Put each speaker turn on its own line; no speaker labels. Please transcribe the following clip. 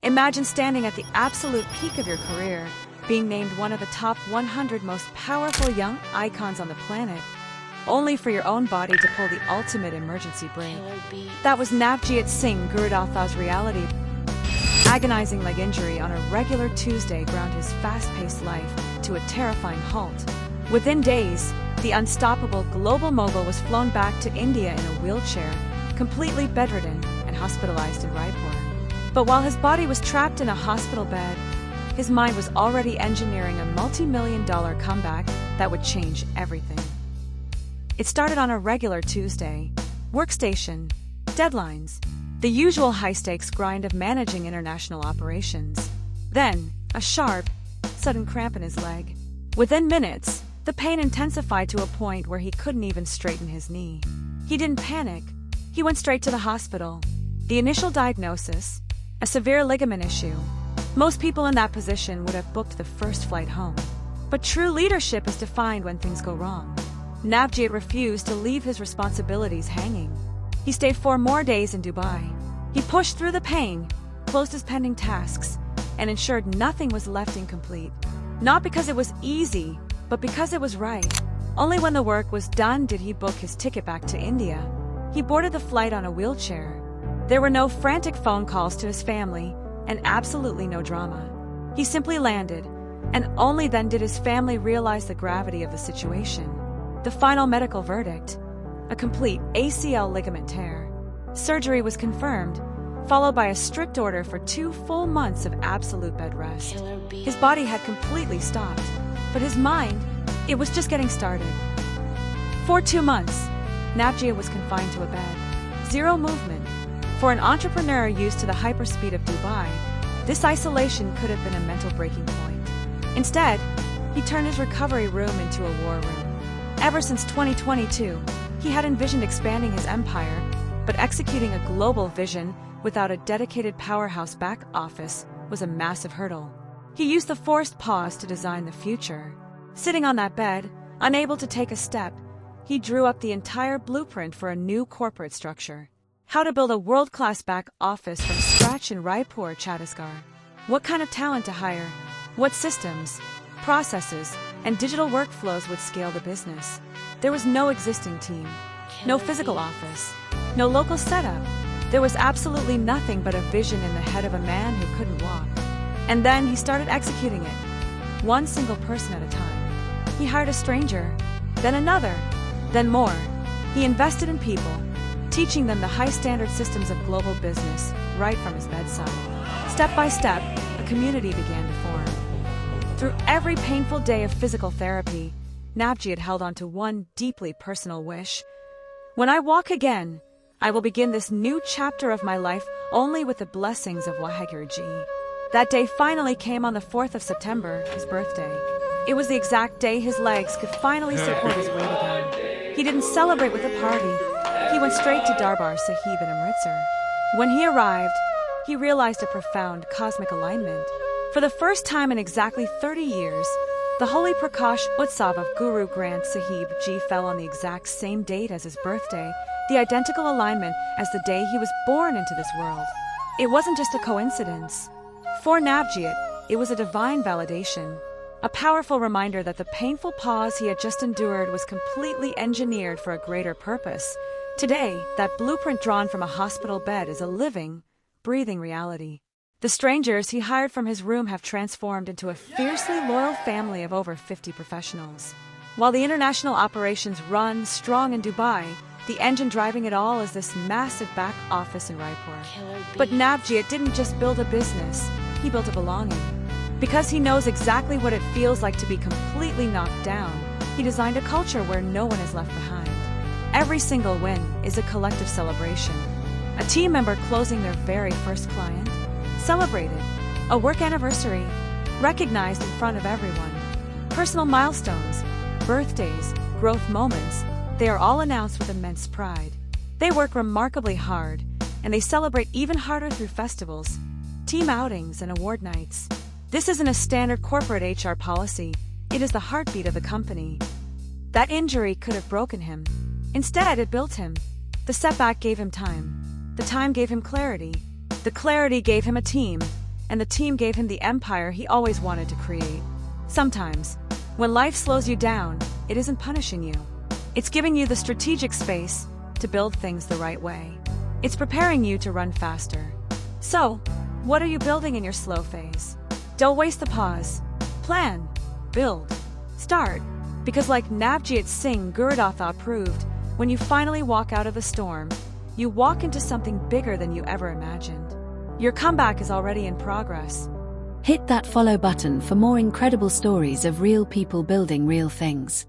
Imagine standing at the absolute peak of your career, being named one of the top 100 most powerful young icons on the planet, only for your own body to pull the ultimate emergency brake. That was Navjyot Singh Gurudatta's reality. Agonizing leg injury on a regular Tuesday ground his fast-paced life to a terrifying halt. Within days, the unstoppable global mogul was flown back to India in a wheelchair, completely bedridden and hospitalized in Raipur. But while his body was trapped in a hospital bed, his mind was already engineering a multi-million-dollar comeback that would change everything. It started on a regular Tuesday. Workstation, deadlines, the usual high-stakes grind of managing international operations. Then, a sharp, sudden cramp in his leg. Within minutes, the pain intensified to a point where he couldn't even straighten his knee. He didn't panic. He went straight to the hospital. The initial diagnosis: a severe ligament issue. Most people in that position would have booked the first flight home. But true leadership is defined when things go wrong. Navjyot refused to leave his responsibilities hanging. He stayed 4 more days in Dubai. He pushed through the pain, closed his pending tasks, and ensured nothing was left incomplete. Not because it was easy, but because it was right. Only when the work was done did he book his ticket back to India. He boarded the flight on a wheelchair. There were no frantic phone calls to his family, and absolutely no drama. He simply landed, and only then did his family realize the gravity of the situation. The final medical verdict: a complete ACL ligament tear. Surgery was confirmed, followed by a strict order for 2 full months of absolute bed rest. His body had completely stopped, but his mind, it was just getting started. For 2 months, Navjyot was confined to a bed. Zero movement. For an entrepreneur used to the hyperspeed of Dubai, this isolation could have been a mental breaking point. Instead, he turned his recovery room into a war room. Ever since 2022, he had envisioned expanding his empire, but executing a global vision without a dedicated powerhouse back office was a massive hurdle. He used the forced pause to design the future. Sitting on that bed, unable to take a step, he drew up the entire blueprint for a new corporate structure. How to build a world-class back office from scratch in Raipur, Chhattisgarh. What kind of talent to hire, what systems, processes, and digital workflows would scale the business. There was no existing team, no physical office, no local setup. There was absolutely nothing but a vision in the head of a man who couldn't walk. And then he started executing it, one single person at a time. He hired a stranger, then another, then more. He invested in people, teaching them the high-standard systems of global business right from his bedside. Step by step, a community began to form. Through every painful day of physical therapy, Navjyot held on to one deeply personal wish. When I walk again, I will begin this new chapter of my life only with the blessings of Waheguru. That day finally came on the 4th of September, his birthday. It was the exact day his legs could finally support his weight again. He didn't celebrate with a party. He went straight to Darbar Sahib in Amritsar. When he arrived, he realized a profound cosmic alignment. For the first time in exactly 30 years, the Holy Prakash Utsav of Guru Granth Sahib Ji fell on the exact same date as his birthday, the identical alignment as the day he was born into this world. It wasn't just a coincidence. For Navjyot, it was a divine validation, a powerful reminder that the painful pause he had just endured was completely engineered for a greater purpose. Today, that blueprint drawn from a hospital bed is a living, breathing reality. The strangers he hired from his room have transformed into a fiercely loyal family of over 50 professionals. While the international operations run strong in Dubai, the engine driving it all is this massive back office in Raipur. But Navjyot didn't just build a business, he built a belonging. Because he knows exactly what it feels like to be completely knocked down, he designed a culture where no one is left behind. Every single win is a collective celebration. A team member closing their very first client, celebrated. A work anniversary, recognized in front of everyone. Personal milestones, birthdays, growth moments, they are all announced with immense pride. They work remarkably hard, and they celebrate even harder through festivals, team outings, and award nights. This isn't a standard corporate HR policy, it is the heartbeat of the company. That injury could have broken him. Instead, it built him. The setback gave him time. The time gave him clarity. The clarity gave him a team. and the team gave him the empire he always wanted to create. Sometimes, when life slows you down, it isn't punishing you. It's giving you the strategic space to build things the right way. It's preparing you to run faster. So, what are you building in your slow phase? Don't waste the pause. Plan, build, start. Because like Navjyot Singh Gurudatta proved, when you finally walk out of the storm, you walk into something bigger than you ever imagined. Your comeback is already in progress.
Hit that follow button for more incredible stories of real people building real things.